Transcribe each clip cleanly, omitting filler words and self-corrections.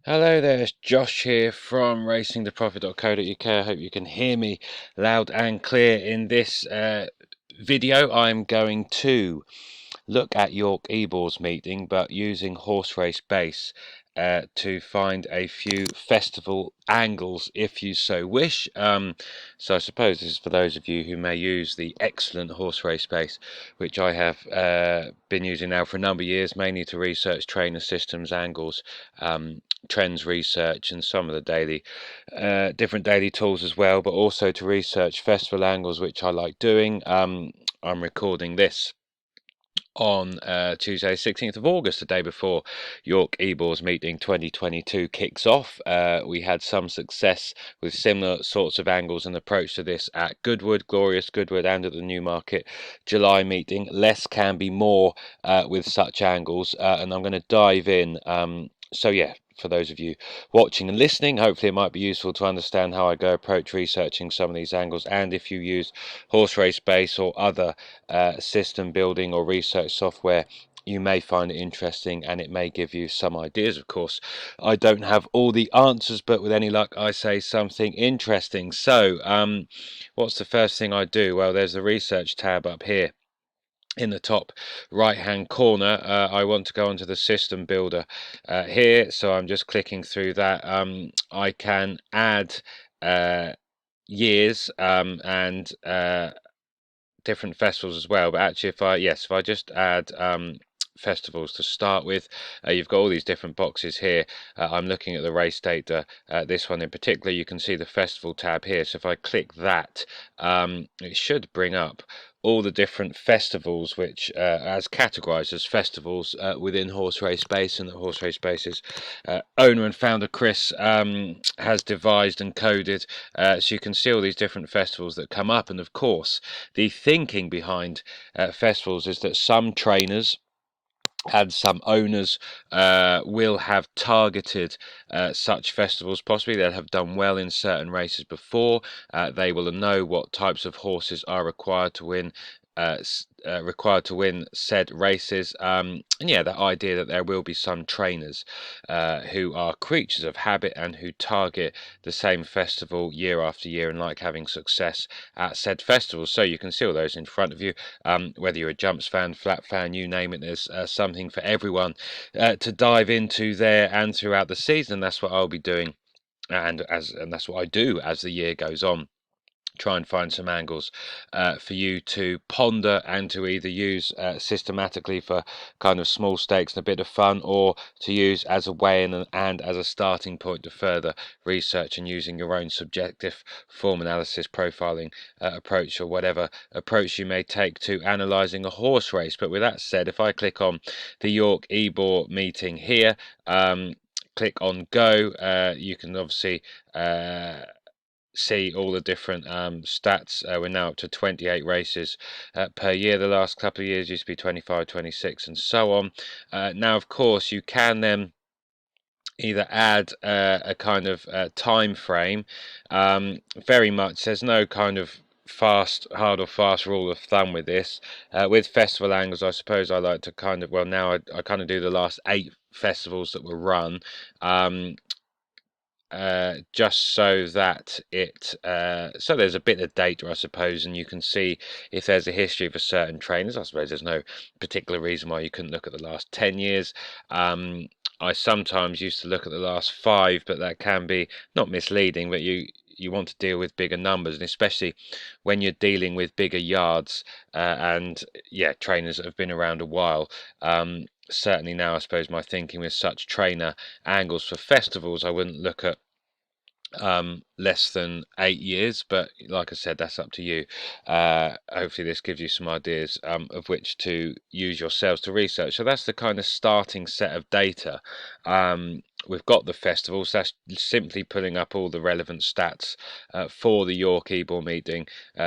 Hello there, it's Josh here from racingtoprofit.co.uk. I hope you can hear me loud and clear. In this video, I'm going to look at York Ebor's meeting, but using HorseRaceBase to find a few festival angles if you so wish. So I suppose this is for those of you who may use the excellent HorseRaceBase, which I have been using now for a number of years, mainly to research trainer systems, angles, trends research, and some of the daily different daily tools as well, but also to research festival angles, which I like doing. I'm recording this on Tuesday, 16th of August, the day before York Ebor's meeting 2022 kicks off. We had some success with similar sorts of angles and approach to this at Goodwood, Glorious Goodwood, and at the Newmarket July meeting. Less can be more with such angles, and I'm going to dive in. So yeah, for those of you watching and listening, hopefully it might be useful to understand how I go approach researching some of these angles, and if you use HorseRaceBase or other system building or research software, you may find it interesting and it may give you some ideas. Of course, I don't have all the answers, but with any luck, I say something interesting. So, what's the first thing I do? Well, there's the research tab up here in the top right hand corner. I want to go onto the system builder here, so I'm just clicking through that. I can add years and different festivals as well, but actually if I just add festivals to start with, you've got all these different boxes here. I'm looking at the race data, this one in particular. You can see the festival tab here, so if I click that, it should bring up all the different festivals which as categorized as festivals within HorseRaceBase, and that HorseRaceBase's owner and founder Chris has devised and coded, so you can see all these different festivals that come up. And of course, the thinking behind festivals is that some trainers and some owners will have targeted such festivals. Possibly they'll have done well in certain races before. They will know what types of horses are required to win said races, and yeah, that idea that there will be some trainers who are creatures of habit and who target the same festival year after year and like having success at said festivals. So you can see all those in front of you, whether you're a jumps fan, flat fan, you name it. There's something for everyone to dive into there and throughout the season. That's what I'll be doing, and that's what I do as the year goes on. Try and find some angles for you to ponder and to either use systematically for kind of small stakes and a bit of fun, or to use as a way and as a starting point to further research and using your own subjective form analysis, profiling approach, or whatever approach you may take to analysing a horse race. But with that said, if I click on the York Ebor meeting here, click on go, you can obviously see all the different stats. We're now up to 28 races per year. The last couple of years used to be 25, 26, and so on. Now, of course, you can then either add a kind of time frame. Very much, there's no kind of hard or fast rule of thumb with this. With festival angles, I suppose I like to kind of, well, now I kind of do the last 8 festivals that were run. Just so that so there's a bit of data, I suppose, and you can see if there's a history for certain trainers. I suppose there's no particular reason why you couldn't look at the last 10 years. I sometimes used to look at the last 5, but that can be not misleading, but you want to deal with bigger numbers, and especially when you're dealing with bigger yards and yeah, trainers that have been around a while. Certainly now, I suppose my thinking with such trainer angles for festivals, I wouldn't look at less than 8 years, but like I said, that's up to you. Hopefully this gives you some ideas of which to use yourselves to research. So that's the kind of starting set of data. We've got the festivals. That's simply pulling up all the relevant stats for the York Ebor meeting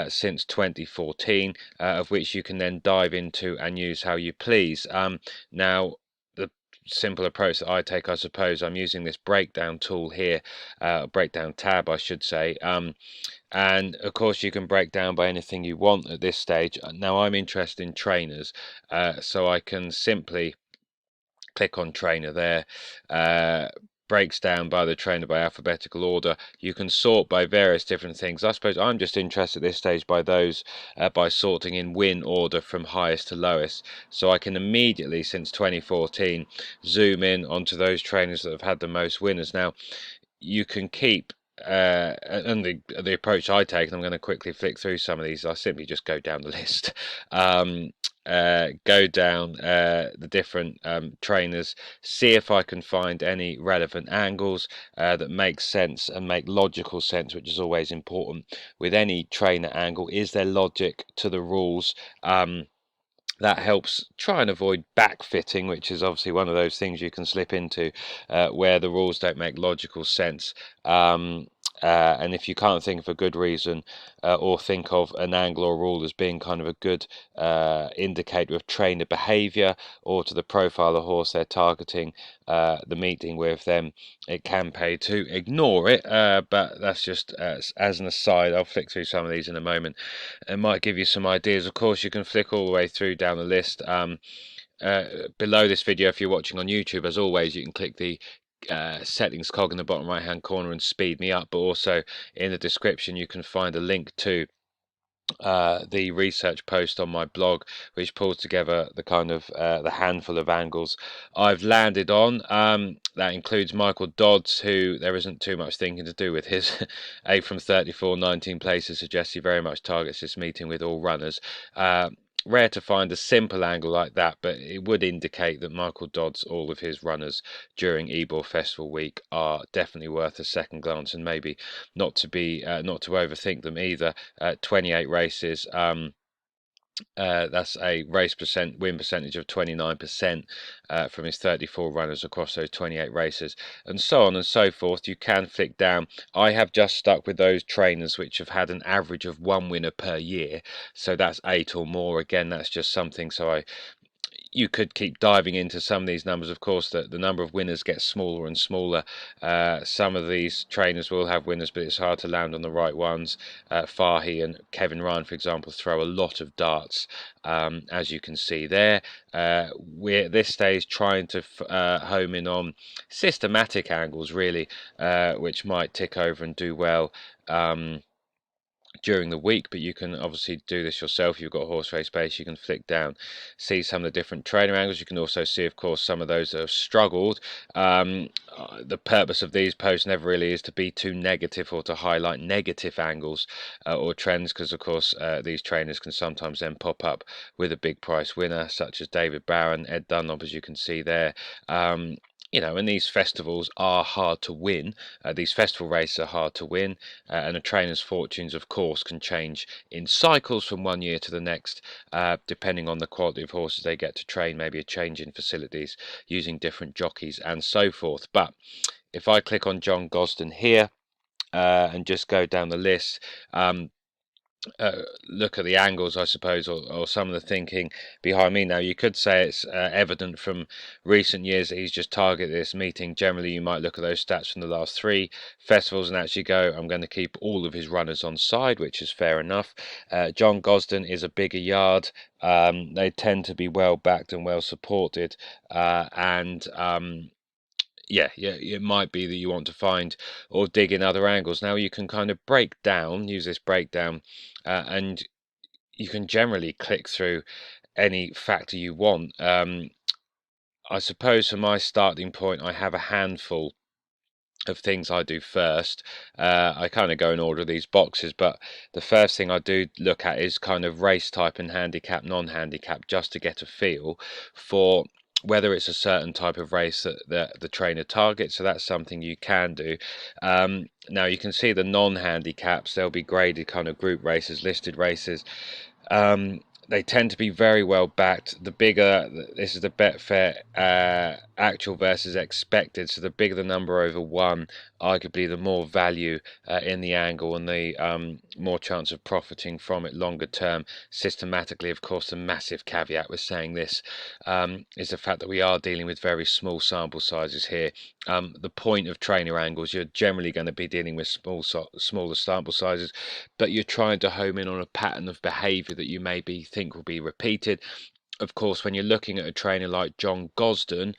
since 2014, of which you can then dive into and use how you please. Now, the simple approach that I take, I suppose, I'm using this breakdown tool here, breakdown tab, I should say. And of course, you can break down by anything you want at this stage. Now, I'm interested in trainers, so I can simply click on trainer there, breaks down by the trainer by alphabetical order. You can sort by various different things. I suppose I'm just interested at this stage by those by sorting in win order from highest to lowest. So I can immediately, since 2014, zoom in onto those trainers that have had the most winners. Now, you can keep and the approach I take, and I'm going to quickly flick through some of these. I simply just go down the list, go down the different trainers, see if I can find any relevant angles that make sense and make logical sense, which is always important with any trainer angle. Is there logic to the rules? That helps try and avoid backfitting, which is obviously one of those things you can slip into where the rules don't make logical sense. And if you can't think of a good reason or think of an angle or rule as being kind of a good indicator of trainer behavior or to the profile of the horse they're targeting the meeting with, then it can pay to ignore it. But that's just as an aside. I'll flick through some of these in a moment. It might give you some ideas. Of course, you can flick all the way through down the list. Below this video, if you're watching on YouTube, as always, you can click the settings cog in the bottom right hand corner and speed me up, but also in the description you can find a link to the research post on my blog, which pulls together the kind of the handful of angles I've landed on. That includes Michael Dodds, who there isn't too much thinking to do with. His 8 from 34, 19 places suggests he very much targets this meeting with all runners. Rare to find a simple angle like that, but it would indicate that Michael Dodds, all of his runners during Ebor Festival week, are definitely worth a second glance, and maybe not to overthink them either. 28 races. That's a win percentage of 29% from his 34 runners across those 28 races, and so on and so forth. You can flick down. I have just stuck with those trainers which have had an average of one winner per year, so that's 8 or more. Again, that's just something. You could keep diving into some of these numbers. Of course, the number of winners gets smaller and smaller. Some of these trainers will have winners, but it's hard to land on the right ones. Fahy and Kevin Ryan, for example, throw a lot of darts, as you can see there. We're at this stage trying to home in on systematic angles, really, which might tick over and do well during the week, but you can obviously do this yourself. You've got HorseRaceBase. You can flick down, see some of the different trainer angles. You can also see, of course, some of those that have struggled. The purpose of these posts never really is to be too negative or to highlight negative angles or trends, because of course these trainers can sometimes then pop up with a big price winner, such as David Barron, Ed Dunlop, as you can see there. And these festivals are hard to win. These festival races are hard to win, and a trainer's fortunes, of course, can change in cycles from one year to the next, depending on the quality of horses they get to train, maybe a change in facilities, using different jockeys, and so forth. But if I click on John Gosden here and just go down the list, look at the angles, I suppose, or some of the thinking behind me. Now, you could say it's evident from recent years that he's just targeted this meeting. Generally, you might look at those stats from the last 3 festivals and actually go, I'm going to keep all of his runners on side, which is fair enough. John Gosden is a bigger yard. They tend to be well backed and well supported, yeah, it might be that you want to find or dig in other angles. Now you can kind of use this breakdown, and you can generally click through any factor you want. I suppose for my starting point, I have a handful of things I do first. I kind of go in order of these boxes, but the first thing I do look at is kind of race type and handicap, non-handicap, just to get a feel for whether it's a certain type of race that the trainer targets. So that's something you can do. Now you can see the non-handicaps, they'll be graded kind of group races, listed races. They tend to be very well backed. The bigger, this is the Betfair actual versus expected, so the bigger the number over 1, arguably the more value in the angle and the more chance of profiting from it longer term. Systematically, of course, the massive caveat with saying this is the fact that we are dealing with very small sample sizes here. The point of trainer angles, you're generally going to be dealing with smaller sample sizes, but you're trying to home in on a pattern of behavior that you maybe think will be repeated. of course, when you're looking at a trainer like John Gosden,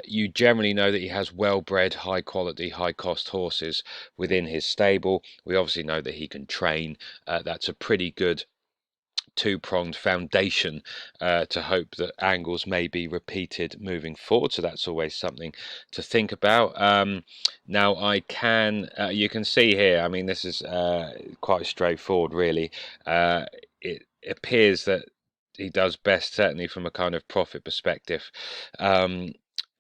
you generally know that he has well-bred, high-quality, high-cost horses within his stable. We obviously know that he can train. That's a pretty good two-pronged foundation to hope that angles may be repeated moving forward. So that's always something to think about. Now you can see here, I mean, this is quite straightforward, really. It appears that he does best, certainly from a kind of profit perspective.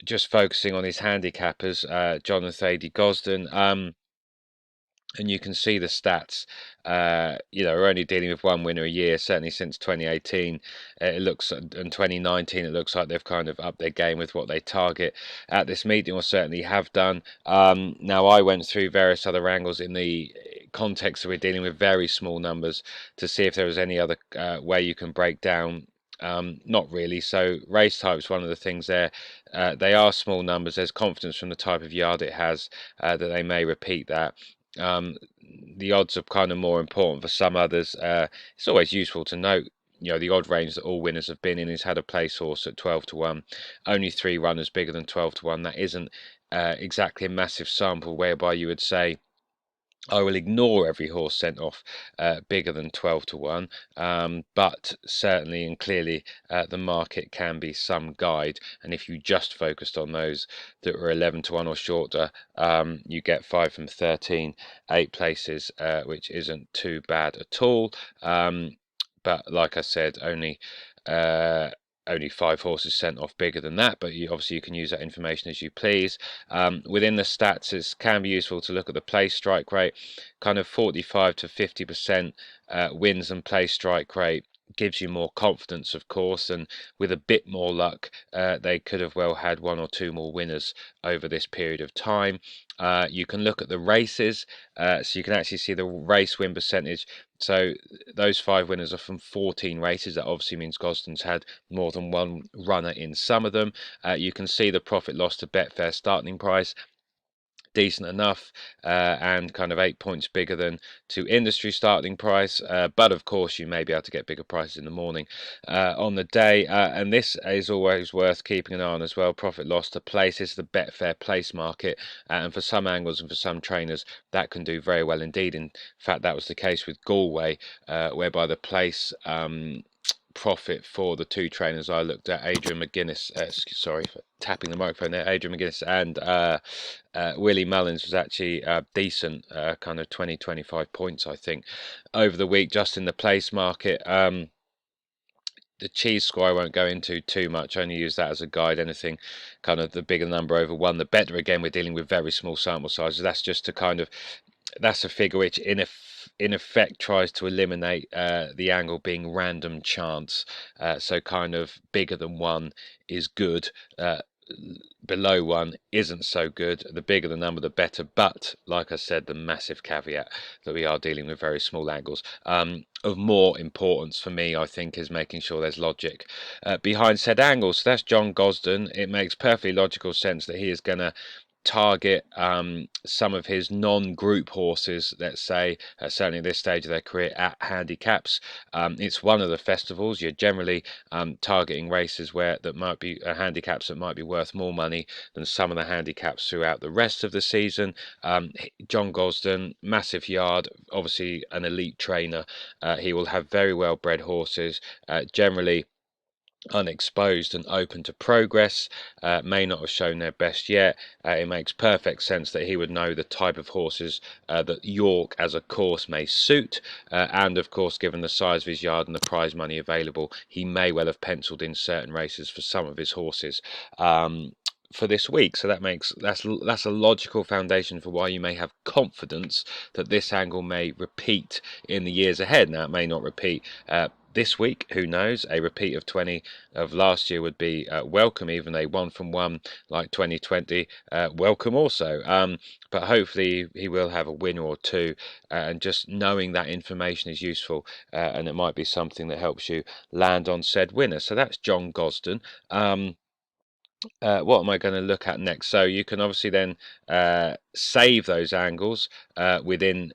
Just focusing on his handicappers, Jonathan Thady Gosden. And you can see the stats. We're only dealing with one winner a year, certainly since 2018. It looks, and 2019, it looks like they've kind of upped their game with what they target at this meeting, or certainly have done. Now, I went through various other angles in the context that we're dealing with very small numbers to see if there was any other way you can break down. Not really. So race type's one of the things there. They are small numbers. There's confidence from the type of yard it has that they may repeat that. Um, the odds are kind of more important for some others. It's always useful to note, the odd range that all winners have been in. He's had a place horse at 12 to 1, only 3 runners bigger than 12 to 1. That isn't exactly a massive sample whereby you would say, I will ignore every horse sent off bigger than 12 to 1, but certainly and clearly the market can be some guide. And if you just focused on those that were 11 to 1 or shorter, you get 5 from 13, 8 places, which isn't too bad at all. But like I said, only 5 horses sent off bigger than that, but obviously you can use that information as you please. Within the stats, it can be useful to look at the place strike rate, kind of 45 to 50% wins and place strike rate gives you more confidence, of course, and with a bit more luck, they could have well had 1 or 2 more winners over this period of time. You can look at the races, so you can actually see the race win percentage. So those 5 winners are from 14 races. That obviously means Gosden's had more than one runner in some of them. You can see the profit loss to Betfair starting price, decent enough, and kind of 8 points bigger than to industry starting price, but of course you may be able to get bigger prices in the morning on the day, and this is always worth keeping an eye on as well. Profit loss to place is the Betfair place market, and for some angles and for some trainers that can do very well indeed. In fact, that was the case with Galway, whereby the place profit for the 2 trainers I looked at, Adrian McGuinness, sorry for tapping the microphone there, Adrian McGuinness and Willie Mullins, was actually decent, kind of 20-25 points, I think, over the week just in the place market. The cheese score I won't go into too much, only use that as a guide. Anything kind of the bigger the number over 1, the better. Again, we're dealing with very small sample sizes. That's just to kind of, that's a figure which in effect tries to eliminate the angle being random chance. So kind of bigger than 1 is good, below 1 isn't so good. The bigger the number, the better. But like I said, the massive caveat that we are dealing with very small angles. Of more importance for me, I think, is making sure there's logic behind said angles. So that's John Gosden. It makes perfectly logical sense that he is going to target some of his non-group horses, let's say, certainly at this stage of their career, at handicaps. It's one of the festivals. You're generally targeting races where that might be handicaps that might be worth more money than some of the handicaps throughout the rest of the season. John Gosden, massive yard, obviously an elite trainer. He will have very well bred horses, generally unexposed and open to progress, may not have shown their best yet. It makes perfect sense that he would know the type of horses that York as a course may suit, and of course, given the size of his yard and the prize money available, he may well have penciled in certain races for some of his horses for this week. So that's a logical foundation for why you may have confidence that this angle may repeat in the years ahead. Now, it may not repeat this week, who knows? A repeat of 20 of last year would be welcome. Even a 1 from 1 like 2020, welcome also. But hopefully he will have a winner or 2, and just knowing that information is useful, and it might be something that helps you land on said winner. So that's John Gosden. What am I going to look at next? So you can obviously then save those angles within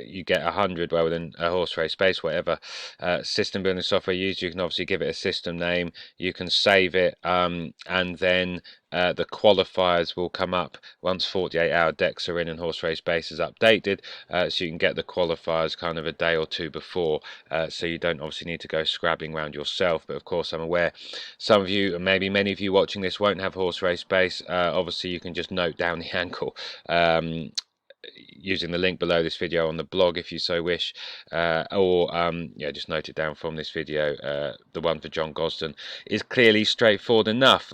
you get 100 rather than a HorseRaceBase, whatever system building software you use. You can obviously give it a system name, you can save it, and then the qualifiers will come up once 48-hour decks are in and HorseRaceBase is updated, so you can get the qualifiers kind of a day or two before, so you don't obviously need to go scrabbling around yourself. But of course, I'm aware some of you, and maybe many of you watching this, won't have HorseRaceBase. Obviously, you can just note down the angle using the link below this video on the blog if you so wish, or yeah, just note it down from this video. The one for John Gosden is clearly straightforward enough.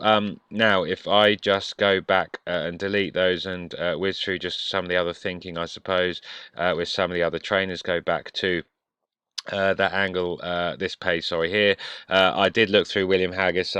Now if I just go back and delete those and whiz through just some of the other thinking, I suppose, with some of the other trainers, go back to that angle, this page, sorry, here. I did look through William Haggis.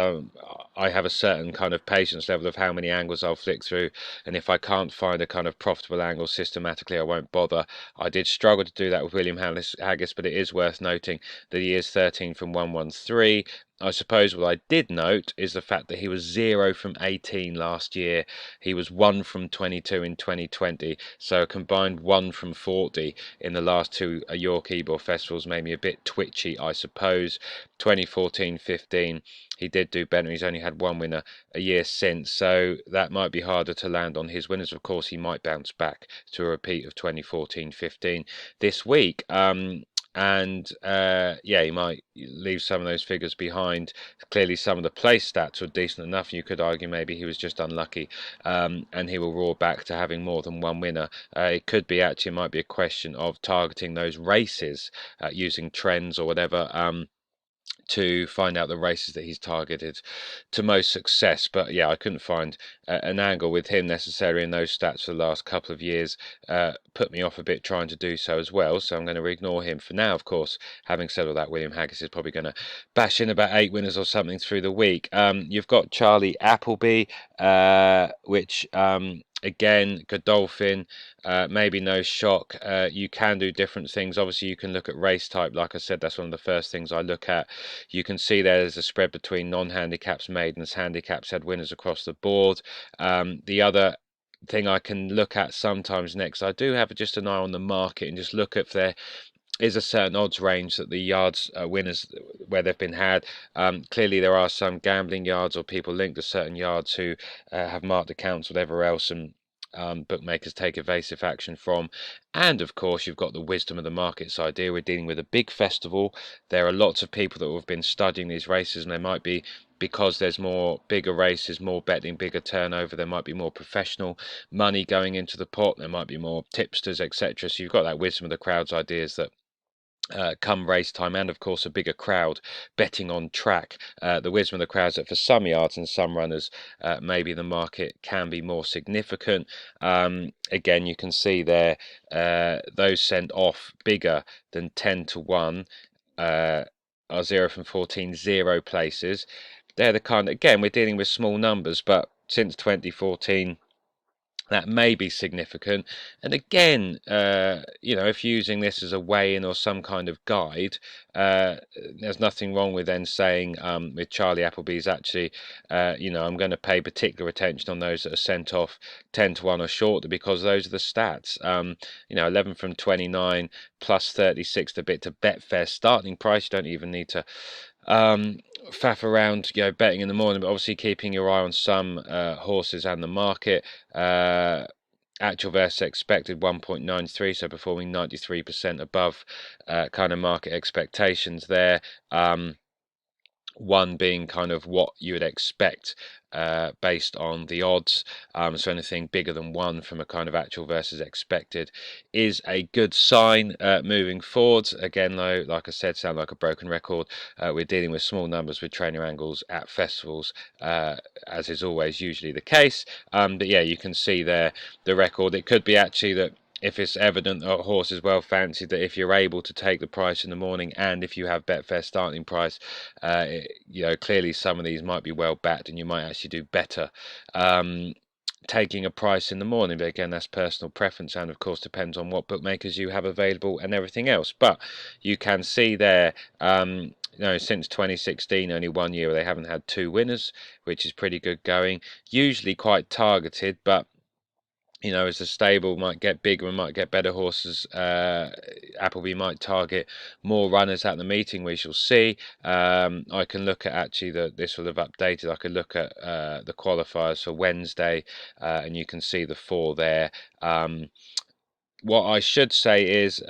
I have a certain kind of patience level of how many angles I'll flick through, and if I can't find a kind of profitable angle systematically, I won't bother. I did struggle to do that with William Haggis, but it is worth noting that he is 13 from 113. I suppose what I did note is the fact that he was 0 from 18 last year. He was 1 from 22 in 2020, so a combined 1 from 40 in the last two York Ebor festivals made me a bit twitchy, I suppose. 2014-15, he did do better. He's only had one winner a year since, so that might be harder to land on his winners. Of course, he might bounce back to a repeat of 2014-15 this week. And yeah, he might leave some of those figures behind. Clearly, some of the place stats were decent enough. You could argue maybe he was just unlucky, and he will roar back to having more than one winner. It could be actually, might be a question of targeting those races using trends or whatever. To find out the races that he's targeted to most success. But yeah, I couldn't find an angle with him necessarily in those stats for the last couple of years. Put me off a bit trying to do so as well, so I'm going to ignore him for now. Of course, having said all that, William Haggis is probably going to bash in about 8 winners or something through the week. You've got Charlie Appleby, which again, Godolphin, maybe no shock. You can do different things. Obviously, you can look at race type. Like I said, that's one of the first things I look at. You can see there's a spread between non-handicaps, maidens, handicaps, had winners across the board. The other thing I can look at sometimes next, I do have just an eye on the market and just look at if there is a certain odds range that the yards winners where they've been had. Clearly there are some gambling yards or people linked to certain yards who have marked accounts, whatever else, and bookmakers take evasive action from. And of course, you've got the wisdom of the markets idea. We're dealing with a big festival. There are lots of people that have been studying these races, and they might be, because there's more bigger races, more betting, bigger turnover, there might be more professional money going into the pot, there might be more tipsters, etc. So you've got that wisdom of the crowd's ideas that come race time, and of course a bigger crowd betting on track. The wisdom of the crowd is that for some yards and some runners, maybe the market can be more significant. Again, you can see there those sent off bigger than 10 to 1 are 0 from 14, 0 places. They're the kind, again, we're dealing with small numbers, but since 2014 that may be significant. And again, you know, if using this as a weigh-in or some kind of guide, there's nothing wrong with then saying with Charlie Appleby's actually, you know, I'm going to pay particular attention on those that are sent off 10 to 1 or shorter, because those are the stats. You know, 11 from 29 plus 36 the bit to Betfair starting price. You don't even need to faff around, you know, betting in the morning, but obviously keeping your eye on some horses and the market. Actual versus expected 1.93, so performing 93% above kind of market expectations there. One being kind of what you would expect based on the odds. So anything bigger than 1 from a kind of actual versus expected is a good sign moving forward. Again, though, like I said, sound like a broken record. We're dealing with small numbers with trainer angles at festivals, as is always usually the case. But yeah, you can see there the record. It could be actually that if it's evident that a horse is well fancied, that if you're able to take the price in the morning, and if you have Betfair starting price, you know, clearly some of these might be well backed and you might actually do better taking a price in the morning. But again, that's personal preference, and of course depends on what bookmakers you have available and everything else. But you can see there, you know, since 2016, only 1 year where they haven't had 2 winners, which is pretty good going. Usually quite targeted, but you know, as the stable might get bigger and might get better horses, Appleby might target more runners at the meeting. We shall see. I can look at actually this will have updated. I could look at the qualifiers for Wednesday, and you can see the four there. What I should say is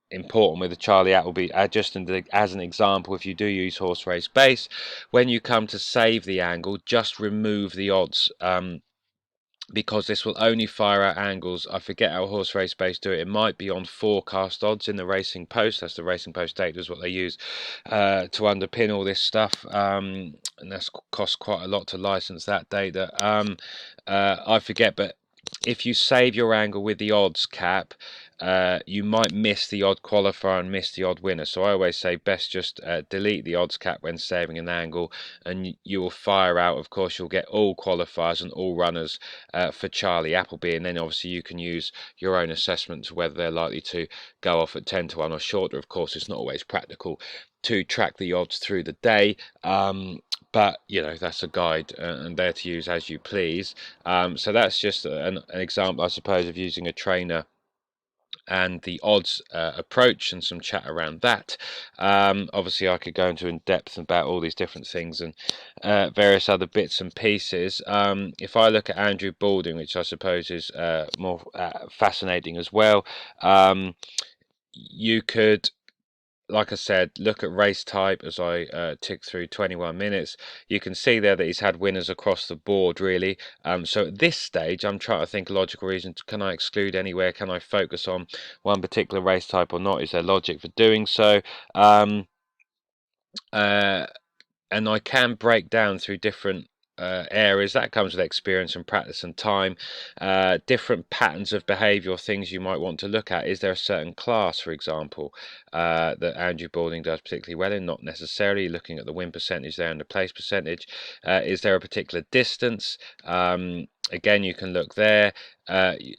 important with the Charlie Appleby, just as an example, if you do use HorseRaceBase, when you come to save the angle, just remove the odds. Because this will only fire out angles. I forget how HorseRaceBase do it. It might be on forecast odds in the Racing Post. That's the Racing Post data is what they use to underpin all this stuff. And that's cost quite a lot to license that data. I forget, but if you save your angle with the odds cap, you might miss the odd qualifier and miss the odd winner. So I always say best just delete the odds cap when saving an angle, and you will fire out. Of course, you'll get all qualifiers and all runners for Charlie Appleby, and then obviously you can use your own assessment to whether they're likely to go off at 10-1 or shorter. Of course, it's not always practical to track the odds through the day, but you know, that's a guide and there to use as you please. So that's just an example, I suppose, of using a trainer and the odds approach and some chat around that. Obviously, I could go into in depth about all these different things and various other bits and pieces. If I look at Andrew Balding, which I suppose is more fascinating as well, you could, like I said, look at race type as I tick through 21 minutes. You can see there that he's had winners across the board, really. So at this stage, I'm trying to think logical reasons. Can I exclude anywhere? Can I focus on one particular race type or not? Is there logic for doing so? And I can break down through different areas. That comes with experience and practice and time. Different patterns of behaviour or things you might want to look at. Is there a certain class, for example, that Andrew Balding does particularly well in? Not necessarily. Looking at the win percentage there and the place percentage. Is there a particular distance? Again, you can look there.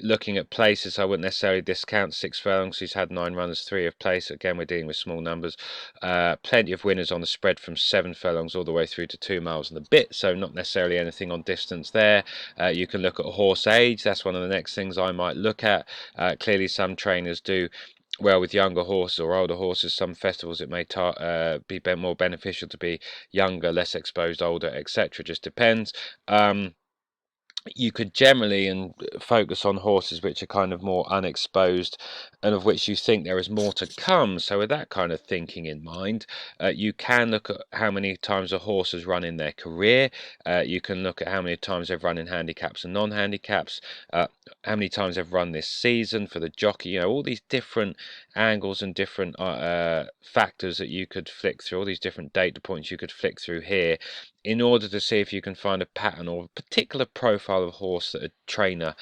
Looking at places, I wouldn't necessarily discount 6 furlongs. He's had 9 runners, 3 of place. Again, we're dealing with small numbers. Plenty of winners on the spread from 7 furlongs all the way through to 2 miles and a bit, so not necessarily anything on distance there. You can look at horse age. That's one of the next things I might look at. Clearly, some trainers do well with younger horses or older horses. Some festivals it may be more beneficial to be younger, less exposed, older, etc. Just depends. You could generally and focus on horses which are kind of more unexposed and of which you think there is more to come. So with that kind of thinking in mind, you can look at how many times a horse has run in their career. You can look at how many times they've run in handicaps and non-handicaps, how many times they've run this season for the jockey. You know, all these different angles and different factors that you could flick through, all these different data points you could flick through here in order to see if you can find a pattern or a particular profile of horse that a trainer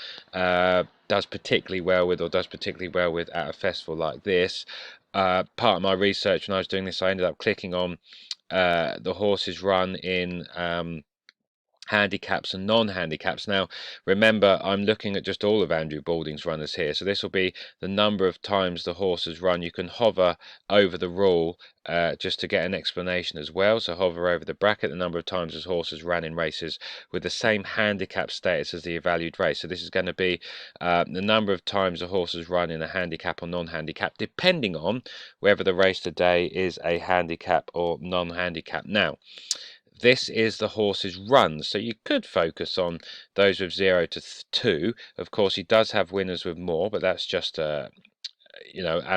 does particularly well with or does particularly well with at a festival like this. Part of my research when I was doing this, I ended up clicking on the horses run in handicaps and non-handicaps. Now remember, I'm looking at just all of Andrew Balding's runners here, so this will be the number of times the horse has run. You can hover over the rule just to get an explanation as well. So hover over the bracket, the number of times his horse has ran in races with the same handicap status as the evaluated race. So this is going to be the number of times a horse has run in a handicap or non-handicap, depending on whether the race today is a handicap or non-handicap. Now this is the horse's runs, so you could focus on those with 0 to 2. Of course, he does have winners with more, but that's just an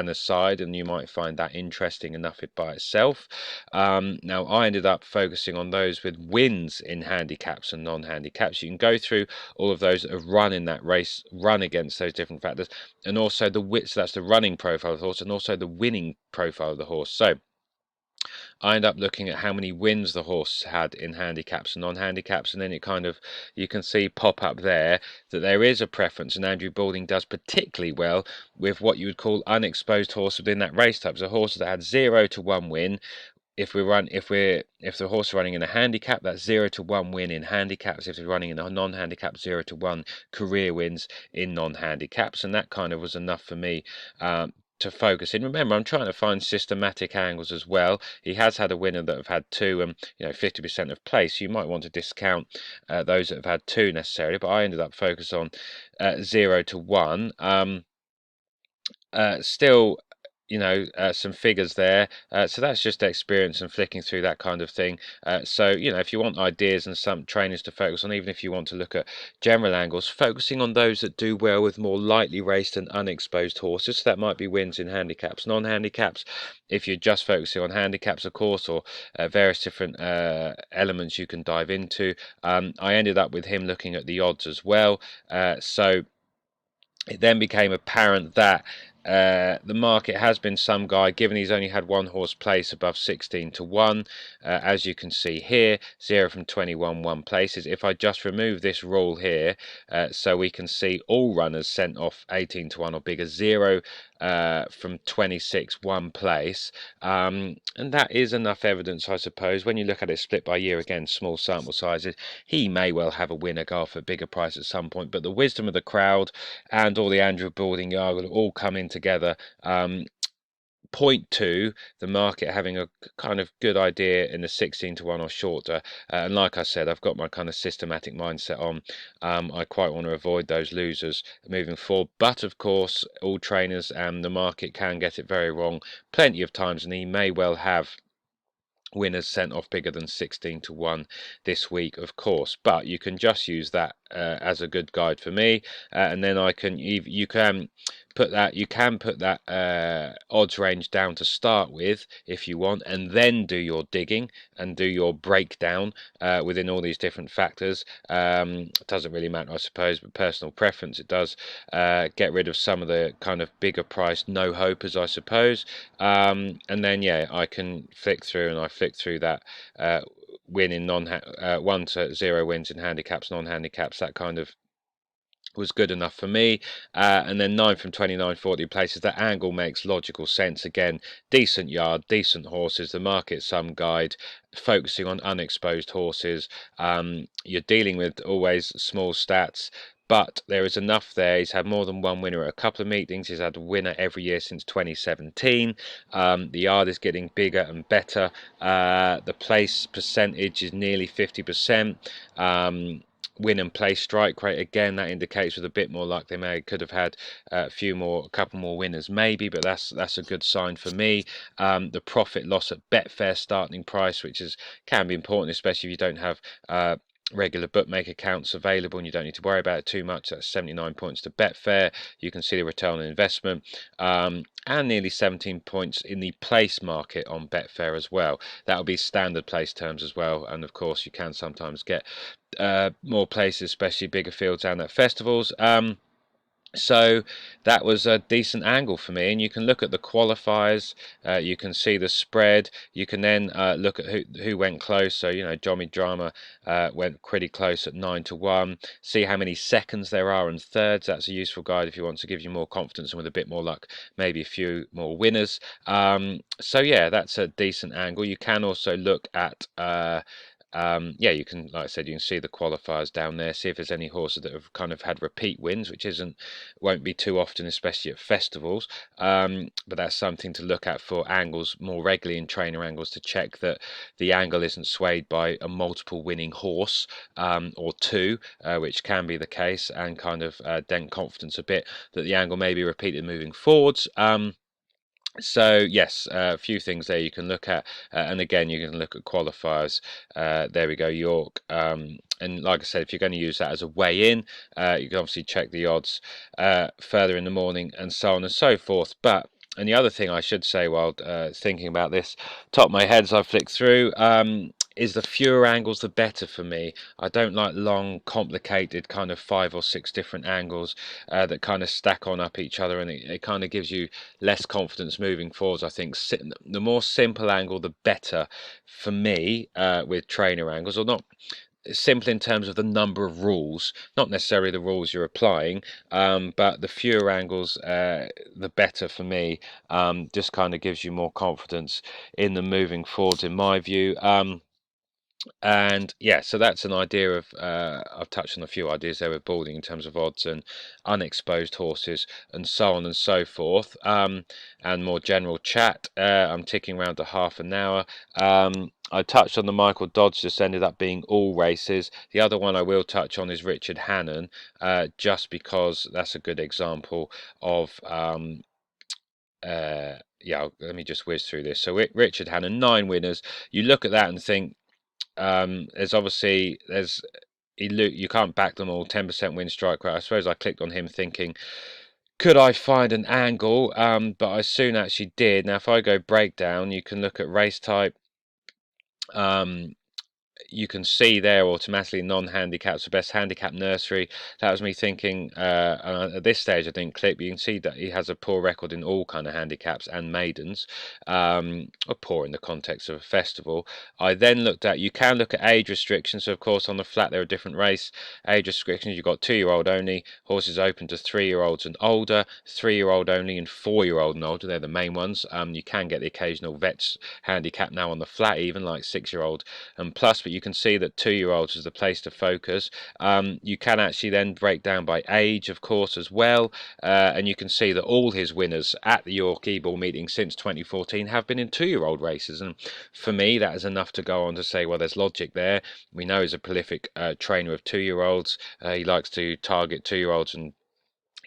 aside, and you might find that interesting enough it by itself. Now, I ended up focusing on those with wins in handicaps and non-handicaps. You can go through all of those that have run in that race, run against those different factors, and also the wits. So that's the running profile of the horse, and also the winning profile of the horse. So I end up looking at how many wins the horse had in handicaps and non-handicaps, and then it kind of, you can see pop up there that there is a preference, and Andrew Balding does particularly well with what you would call unexposed horses within that race type. So horses that had 0 to 1 win. If the horse is running in a handicap, that's 0 to 1 win in handicaps. If they're running in a non-handicap, 0 to 1 career wins in non-handicaps, and that kind of was enough for me. to focus in. Remember, I'm trying to find systematic angles as well. He has had a winner that have had two, and 50% of place. You might want to discount those that have had two necessarily, but I ended up focused on 0 to 1. Still, some figures there. So that's just experience and flicking through that kind of thing. So, if you want ideas and some trainers to focus on, even if you want to look at general angles, focusing on those that do well with more lightly raced and unexposed horses. So that might be wins in handicaps, non-handicaps. If you're just focusing on handicaps, of course, or various different elements you can dive into. I ended up with him looking at the odds as well. So it then became apparent that the market has been some guy, given he's only had one horse place above 16 to 1, as you can see here, 0 from 21, 1 places. If I just remove this rule here, so we can see all runners sent off 18 to 1 or bigger, 0 from 26, 1 place. And that is enough evidence, I suppose. When you look at it split by year, again, small sample sizes, he may well have a winner go for a bigger price at some point. But the wisdom of the crowd and all the Andrew Balding yard will all come in together. Point to the market having a kind of good idea in the 16 to 1 or shorter, and like I said, I've got my kind of systematic mindset on. I quite want to avoid those losers moving forward, but of course all trainers and the market can get it very wrong plenty of times, and he may well have winners sent off bigger than 16 to 1 this week, of course, but you can just use that as a good guide for me, and then you can put that odds range down to start with if you want, and then do your digging and do your breakdown within all these different factors. It doesn't really matter, I suppose, but personal preference. It does get rid of some of the kind of bigger priced no hopers, I suppose, and then I can flick through, and I flick through that win in 1 to 0 wins in handicaps, non-handicaps. That kind of was good enough for me, and then 9 from 29, 40 places. That angle makes logical sense. Again, decent yard, decent horses, the market some guide, focusing on unexposed horses. You're dealing with always small stats, but there is enough there. He's had more than one winner at a couple of meetings. He's had a winner every year since 2017. The yard is getting bigger and better. The place percentage is nearly 50%. Win and place strike rate, again, that indicates with a bit more luck they could have had a couple more winners maybe, but that's a good sign for me. The profit loss at Betfair starting price, which can be important, especially if you don't have regular bookmaker accounts available and you don't need to worry about it too much. That's 79 points to Betfair. You can see the return on investment, and nearly 17 points in the place market on Betfair as well. That'll be standard place terms as well, and of course you can sometimes get more places, especially bigger fields and at festivals. So that was a decent angle for me, and you can look at the qualifiers, you can see the spread, you can then look at who went close. So Jommy Drama went pretty close at 9 to 1. See how many seconds there are and thirds. That's a useful guide if you want to give you more confidence, and with a bit more luck maybe a few more winners. So that's a decent angle. You can also look at you can, like I said, you can see the qualifiers down there, see if there's any horses that have kind of had repeat wins, which won't be too often, especially at festivals, but that's something to look at for angles more regularly in trainer angles, to check that the angle isn't swayed by a multiple winning horse or two, which can be the case, and kind of dent confidence a bit that the angle may be repeated moving forwards. So yes, a few things there you can look at, and again you can look at qualifiers. There we go, York. And like I said, if you're going to use that as a way in, you can obviously check the odds further in the morning and so on and so forth. And the other thing I should say while thinking about this, top of my head as I flick through, is the fewer angles the better for me. I don't like long, complicated kind of 5 or 6 different angles that kind of stack on up each other, and it kind of gives you less confidence moving forwards. I think the more simple angle the better for me with trainer angles, or not simple in terms of the number of rules, not necessarily the rules you're applying, but the fewer angles the better for me. Just kind of gives you more confidence in the moving forwards in my view. And yeah, so that's an idea of I've touched on a few ideas there with boarding in terms of odds and unexposed horses and so on and so forth, and more general chat. I'm ticking around to half an hour. I touched on the Michael Dodds, just ended up being all races. The other one I will touch on is Richard Hannon, just because that's a good example of yeah, let me just whiz through this. So Richard Hannon, 9 winners. You look at that and think, there's obviously you can't back them all. 10% win strike rate. I suppose I clicked on him thinking, could I find an angle? But I soon actually did. Now, if I go breakdown, you can look at race type. You can see there automatically non-handicaps, the best handicap nursery. That was me thinking, at this stage I didn't click, but you can see that he has a poor record in all kind of handicaps and maidens, or poor in the context of a festival. I then looked at, you can look at age restrictions. So of course on the flat there are different race age restrictions. You've got 2-year-old only, horses open to 3-year-olds and older, 3-year-old only and 4-year-old and older. They're the main ones. You can get the occasional vets handicap now on the flat, even like 6-year-old and plus, but you can see that 2-year-olds is the place to focus. You can actually then break down by age, of course, as well, and you can see that all his winners at the York Ebor meeting since 2014 have been in 2-year-old races, and for me that is enough to go on to say, well, there's logic there. We know he's a prolific trainer of 2-year-olds. He likes to target 2-year-olds and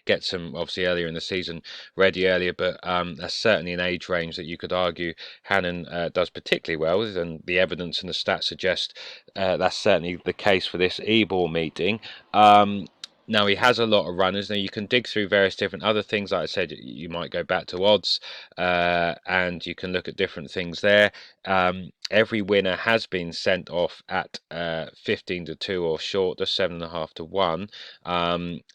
get some obviously earlier in the season ready earlier, but that's certainly an age range that you could argue Hannon does particularly well with, and the evidence and the stats suggest that's certainly the case for this Ebor meeting. Now he has a lot of runners. Now you can dig through various different other things. Like I said, you might go back to odds, and you can look at different things there. Every winner has been sent off at 15 to 2 or shorter, 7.5 to 1.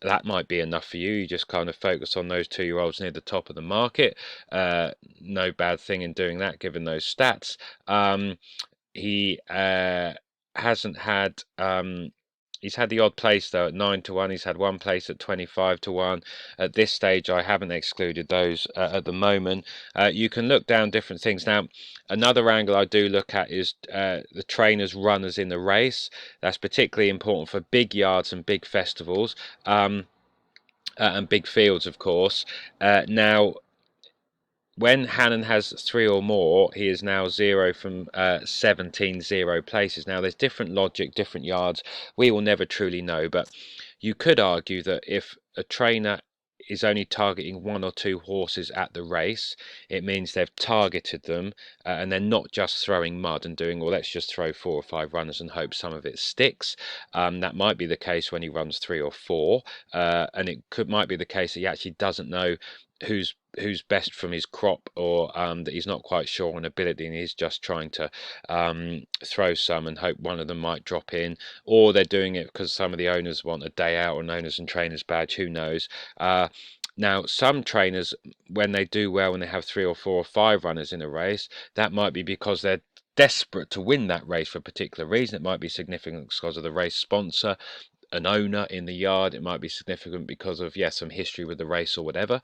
That might be enough for you. You just kind of focus on those 2-year-olds near the top of the market. No bad thing in doing that, given those stats. He hasn't had. He's had the odd place though at 9 to 1. He's had one place at 25 to 1. At this stage, I haven't excluded those at the moment. You can look down different things. Now, another angle I do look at is the trainers, runners in the race. That's particularly important for big yards and big festivals, and big fields, of course. Now, when Hannon has 3 or more, he is now 0 from 17 0 places. Now, there's different logic, different yards. We will never truly know, but you could argue that if a trainer is only targeting 1 or 2 horses at the race, it means they've targeted them, and they're not just throwing mud and doing, well, let's just throw 4 or 5 runners and hope some of it sticks. That might be the case when he runs 3 or 4, and it might be the case that he actually doesn't know who's best from his crop, or that he's not quite sure on ability and he's just trying to throw some and hope one of them might drop in, or they're doing it because some of the owners want a day out or an owners and trainers badge, who knows. Now, some trainers, when they do well and they have 3 or 4 or 5 runners in a race, that might be because they're desperate to win that race for a particular reason. It might be significant because of the race sponsor, an owner in the yard. It might be significant because of, yes, some history with the race or whatever.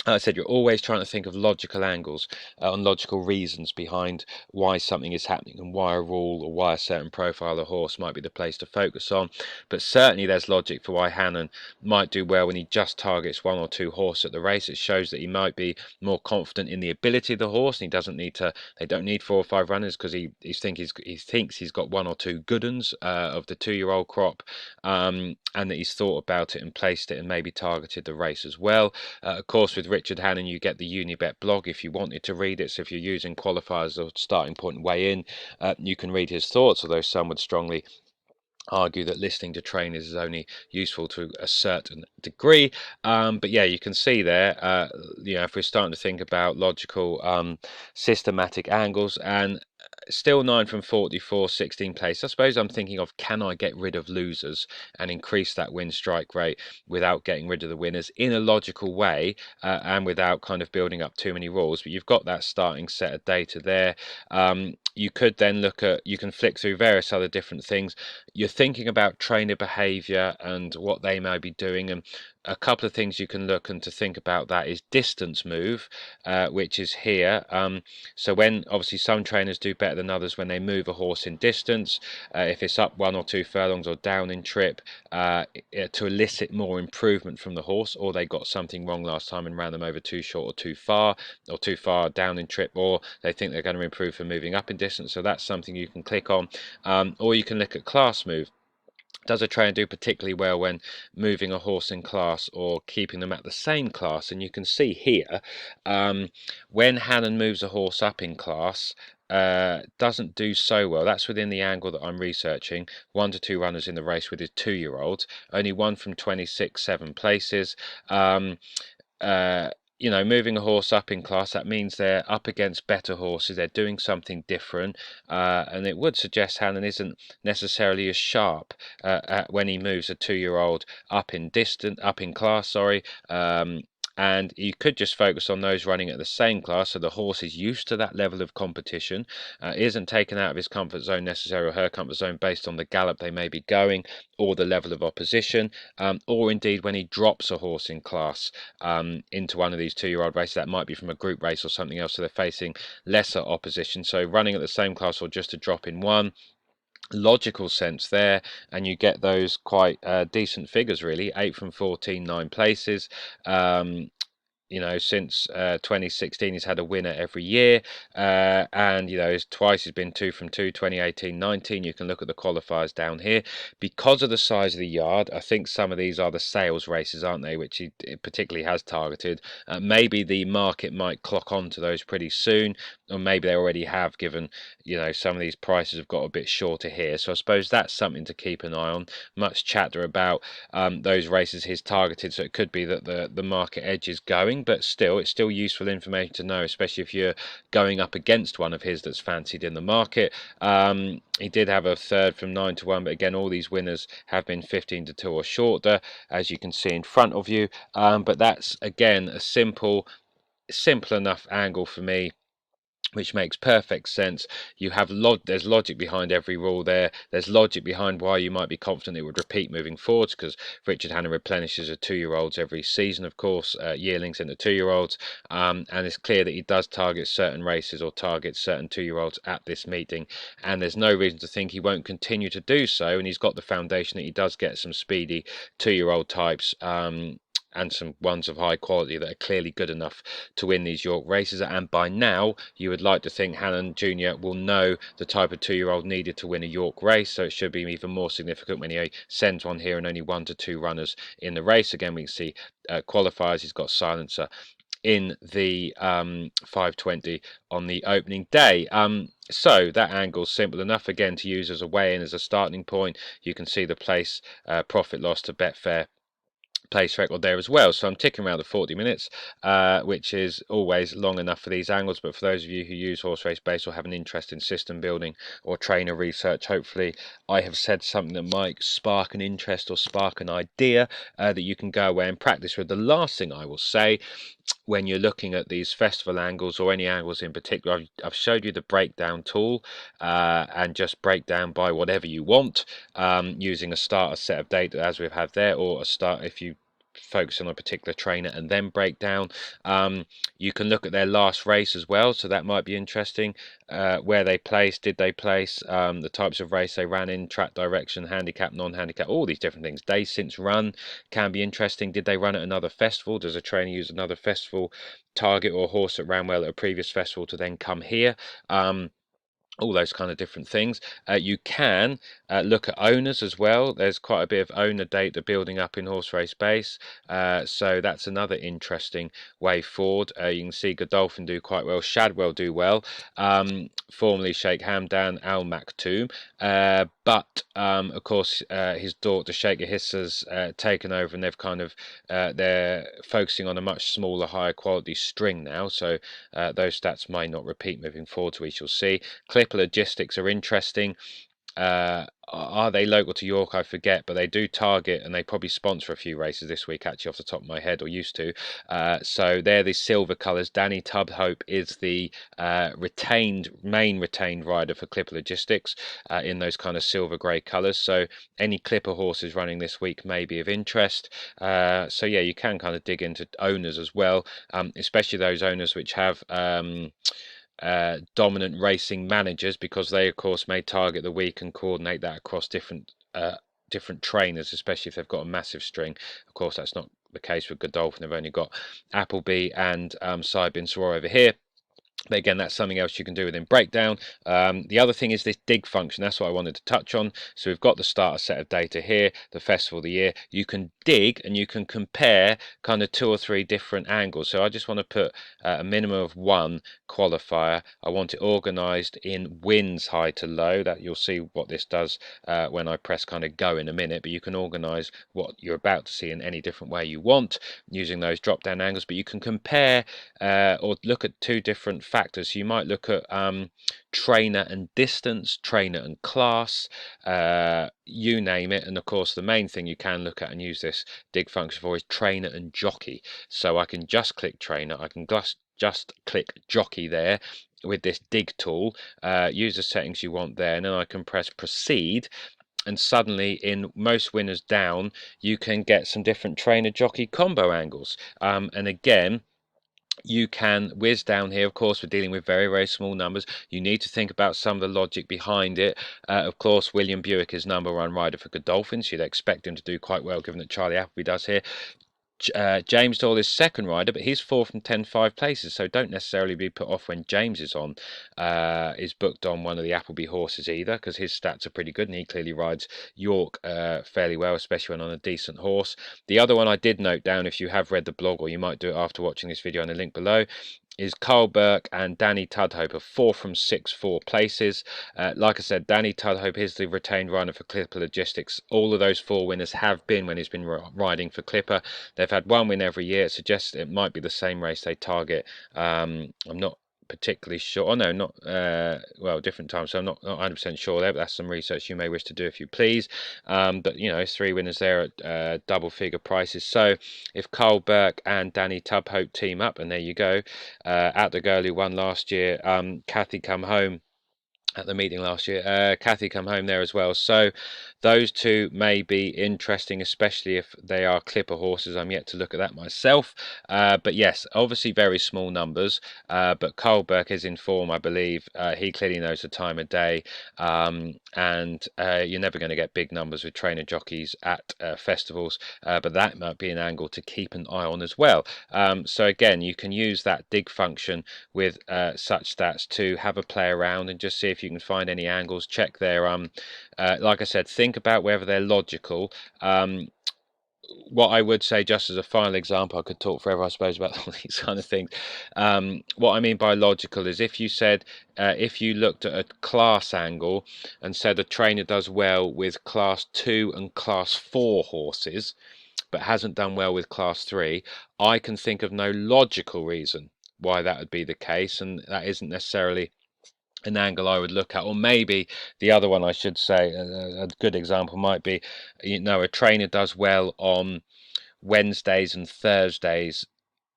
Like I said, you're always trying to think of logical angles, and logical reasons behind why something is happening and why a rule or why a certain profile of horse might be the place to focus on. But certainly there's logic for why Hannon might do well when he just targets 1 or 2 horse at the race. It shows that he might be more confident in the ability of the horse, and he doesn't need to. They don't need 4 or 5 runners because he thinks he's got 1 or 2 good uns of the 2-year-old crop, and that he's thought about it and placed it and maybe targeted the race as well. Of course, with Richard Hannon, you get the Unibet blog if you wanted to read it. So if you're using qualifiers or starting point and way in, you can read his thoughts, although some would strongly argue that listening to trainers is only useful to a certain degree. But yeah, you can see there, if we're starting to think about logical, systematic angles, and still 9 from 44, 16 place. I suppose I'm thinking of, can I get rid of losers and increase that win strike rate without getting rid of the winners in a logical way, and without kind of building up too many rules. But you've got that starting set of data there. You could then you can flick through various other different things. You're thinking about trainer behavior and what they may be doing, and a couple of things you can look and to think about that is distance move, which is here. So when obviously some trainers do better than others when they move a horse in distance, if it's up 1 or 2 furlongs or down in trip, to elicit more improvement from the horse, or they got something wrong last time and ran them over too short or too far down in trip, or they think they're going to improve for moving up in distance. So that's something you can click on, or you can look at class move. Does a trainer do particularly well when moving a horse in class or keeping them at the same class? And you can see here, when Hannon moves a horse up in class, doesn't do so well. That's within the angle that I'm researching. 1 to 2 runners in the race with his 2-year-olds. Only one from 26, 7 places. Uh, you know, moving a horse up in class, that means they're up against better horses, they're doing something different, and it would suggest Hannon isn't necessarily as sharp when he moves a 2-year-old up in class, sorry. And you could just focus on those running at the same class, so the horse is used to that level of competition, isn't taken out of his comfort zone necessarily, or her comfort zone, based on the gallop they may be going or the level of opposition, or indeed when he drops a horse in class into one of these 2-year-old races. That might be from a group race or something else, so they're facing lesser opposition. So running at the same class or just a drop in one, logical sense there, and you get those quite decent figures, really. 8 from 14, 9 places. You know, since 2016, he's had a winner every year, and you know, twice he's been 2 from 2, 2018, 19. You can look at the qualifiers down here. Because of the size of the yard, I think some of these are the sales races, aren't they, which he particularly has targeted. Maybe the market might clock on to those pretty soon, or maybe they already have, given, you know, some of these prices have got a bit shorter here. So I suppose that's something to keep an eye on. Much chatter about those races he's targeted, so it could be that the market edge is going, but still, it's still useful information to know, especially if you're going up against one of his that's fancied in the market. He did have a third from 9 to 1, but again, all these winners have been 15 to 2 or shorter, as you can see in front of you. But that's, again, a simple enough angle for me, which makes perfect sense. You have there's logic behind every rule there. There's logic behind why you might be confident it would repeat moving forwards, because Richard Hanna replenishes the 2-year-olds every season, of course, yearlings into 2-year-olds, and it's clear that he does target certain races or target certain 2-year-olds at this meeting, and there's no reason to think he won't continue to do so. And he's got the foundation that he does get some speedy 2-year-old types, and some ones of high quality that are clearly good enough to win these York races. And by now, you would like to think Hannon Jr. will know the type of 2-year-old needed to win a York race, so it should be even more significant when he sends one here and only 1 to 2 runners in the race. Again, we can see qualifiers, he's got silencer in the 520 on the opening day. So that angle's simple enough, again, to use as a weigh-in, as a starting point. You can see the place profit loss to Betfair place record there as well. So I'm ticking around the 40 minutes, which is always long enough for these angles. But for those of you who use HorseRaceBase or have an interest in system building or trainer research, hopefully I have said something that might spark an interest or spark an idea that you can go away and practice with. The last thing I will say, when you're looking at these festival angles or any angles in particular, I've showed you the breakdown tool, and just break down by whatever you want, using a starter set of data as we've had there, or a start if you focus on a particular trainer and then break down. You can look at their last race as well, so that might be interesting. Where they placed, did they place, the types of race they ran in, track direction, handicap, non-handicap, all these different things. Days since run can be interesting. Did they run at another festival? Does a trainer use another festival target or horse that ran well at a previous festival to then come here? All those kind of different things. You can look at owners as well. There's quite a bit of owner data building up in HorseRaceBase, so that's another interesting way forward. You can see Godolphin do quite well, Shadwell do well, formerly Sheikh Hamdan Al Maktoum, but of course his daughter Sheikh Ahissa's taken over, and they've kind of they're focusing on a much smaller, higher quality string now, so those stats might not repeat moving forward, we shall see. Clipper logistics are interesting. Are they local to York? I forget, but they do target and they probably sponsor a few races this week, actually, off the top of my head, or used to. So they're the silver colours. Danny Tubhope is the main retained rider for Clipper Logistics in those kind of silver grey colours. So any Clipper horses running this week may be of interest. So yeah, you can kind of dig into owners as well, especially those owners which have dominant racing managers, because they of course may target the week and coordinate that across different trainers, especially if they've got a massive string. Of course, that's not the case with Godolphin. They've only got Appleby and Saibin Sawar over here. But again, that's something else you can do within Breakdown. The other thing is this dig function. That's what I wanted to touch on. So we've got the starter set of data here, the festival of the year. You can dig and you can compare kind of 2 or 3 different angles. So I just want to put a minimum of 1 qualifier. I want it organized in wins high to low. That you'll see what this does when I press kind of go in a minute. But you can organize what you're about to see in any different way you want using those drop down angles. But you can compare or look at 2 different factors. So you might look at trainer and distance, trainer and class, you name it. And of course, the main thing you can look at and use this dig function for is trainer and jockey. So I can just click trainer, I can just click jockey there with this dig tool, use the settings you want there, and then I can press proceed. And suddenly, in most winners down, you can get some different trainer jockey combo angles. And again, you can whiz down here. Of course, we're dealing with very small numbers. You need to think about some of the logic behind it. Of course, William Buick is #1 rider for Godolphin, so you'd expect him to do quite well given that Charlie Appleby does here. James Doyle is second rider, but he's 4 from 10 5 places, so don't necessarily be put off when James is booked on one of the Appleby horses either, because his stats are pretty good and he clearly rides York fairly well, especially when on a decent horse. The other one I did note down, if you have read the blog, or you might do it after watching this video in the link below, is Carl Burke and Danny Tudhope are 4 from 6 4 places. Like I said, Danny Tudhope is the retained rider for Clipper Logistics. All of those 4 winners have been when he's been riding for Clipper. They've had 1 win every year. It suggests it might be the same race they target. I'm not particularly sure. Oh no, not well, different times. So I'm not 100% sure there. But that's some research you may wish to do if you please. But you know, it's 3 winners there at double figure prices. So if Carl Burke and Danny Tubhope team up, and there you go, at the girl who won last year, Kathy Come Home at the meeting last year. Kathy Come Home there as well. So those 2 may be interesting, especially if they are Clipper horses. I'm yet to look at that myself. But yes, obviously very small numbers. But Carl Burke is in form, I believe. He clearly knows the time of day. And you're never going to get big numbers with trainer jockeys at festivals. But that might be an angle to keep an eye on as well. So again, you can use that dig function with such stats to have a play around and just see if you can find any angles. Check their like I said, think about whether they're logical. What I would say, just as a final example, I could talk forever, I suppose, about all these kind of things. What I mean by logical is if you said, if you looked at a class angle and said a trainer does well with class 2 and class 4 horses, but hasn't done well with class 3, I can think of no logical reason why that would be the case, and that isn't necessarily an angle I would look at. Or maybe the other one I should say, a good example might be, you know, a trainer does well on Wednesdays and Thursdays,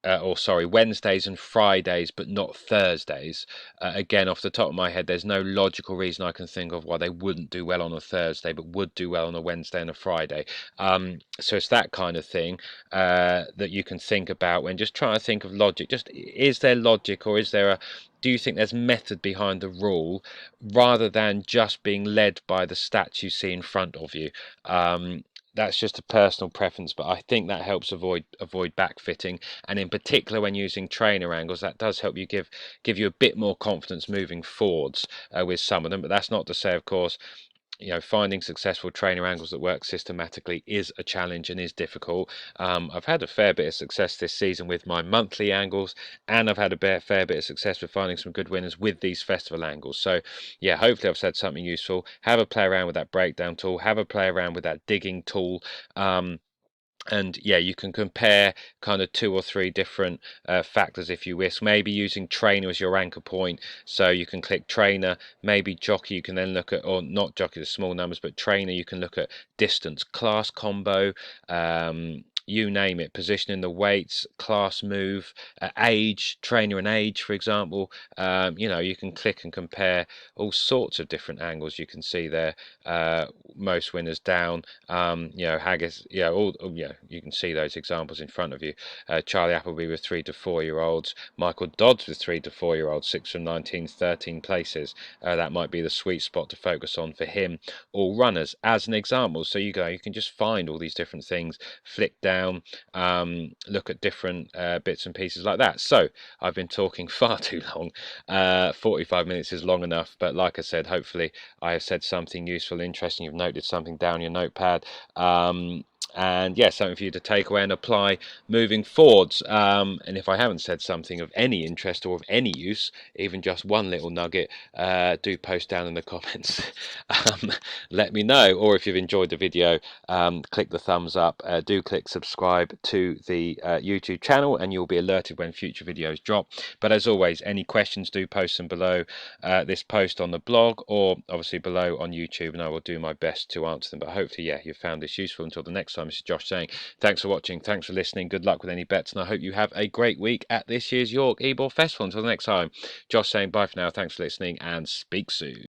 or sorry, Wednesdays and Fridays, but not Thursdays. Again, off the top of my head, there's no logical reason I can think of why they wouldn't do well on a Thursday, but would do well on a Wednesday and a Friday. So it's that kind of thing that you can think about when just trying to think of logic. Just, is there logic, or is there a, do you think there's method behind the rule, rather than just being led by the stats you see in front of you? That's just a personal preference, but I think that helps avoid backfitting, and in particular when using trainer angles, that does help you give you a bit more confidence moving forwards with some of them. But that's not to say, of course, you know, finding successful trainer angles that work systematically is a challenge and is difficult. I've had a fair bit of success this season with my monthly angles, and I've had a fair bit of success with finding some good winners with these festival angles. So yeah, hopefully I've said something useful. Have a play around with that breakdown tool, have a play around with that digging tool. And yeah, you can compare kind of 2 or 3 different factors if you wish. Maybe using trainer as your anchor point, so you can click trainer. Maybe jockey, you can then look at, or not jockey, the small numbers, but trainer, you can look at distance, class combo, you name it, position in the weights, class move, age, trainer and age, for example. You know, you can click and compare all sorts of different angles. You can see there, most winners down, you know, Haggis, yeah, all, yeah, you can see those examples in front of you. Charlie Appleby with 3 to 4 year olds, Michael Dodds with 3 to 4 year olds, 6 from 19, 13 places. That might be the sweet spot to focus on for him. All runners, as an example. So you can just find all these different things, flick down, look at different bits and pieces like that. So I've been talking far too long. 45 minutes is long enough, but like I said, hopefully I have said something useful, interesting. You've noted something down your notepad. And yeah, something for you to take away and apply moving forwards. And if I haven't said something of any interest or of any use, even just one little nugget, do post down in the comments. Let me know. Or if you've enjoyed the video, click the thumbs up. Do click subscribe to the YouTube channel, and you'll be alerted when future videos drop. But as always, any questions, do post them below this post on the blog, or obviously below on YouTube, and I will do my best to answer them. But hopefully, yeah, you've found this useful. Until the next time, this is Josh saying thanks for watching, thanks for listening, good luck with any bets, and I hope you have a great week at this year's York Ebor Festival. Until the next time, Josh saying bye for now, thanks for listening, and speak soon.